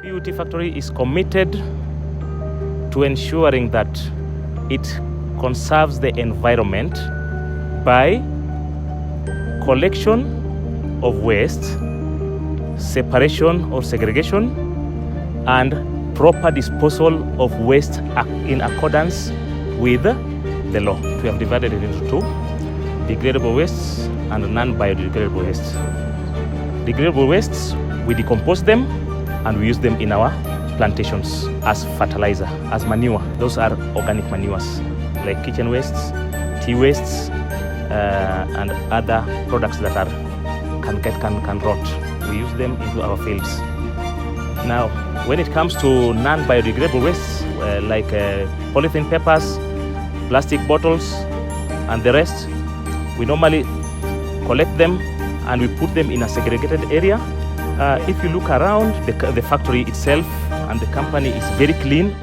PUT factory is committed to ensuring that it conserves the environment by collection of waste, separation or segregation, and proper disposal of waste in accordance with the law. We have divided it into two: degradable wastes and non-biodegradable wastes. Degradable wastes, we decompose them and we use them in our plantations as fertilizer, as manure. Those are organic manures like kitchen wastes, tea wastes, and other products that can rot. We use them into our fields. Now, when it comes to non-biodegradable wastes, like polythene papers, plastic bottles, and the rest, we normally collect them and we put them in a segregated area. If you look around, the factory itself and the company is very clean.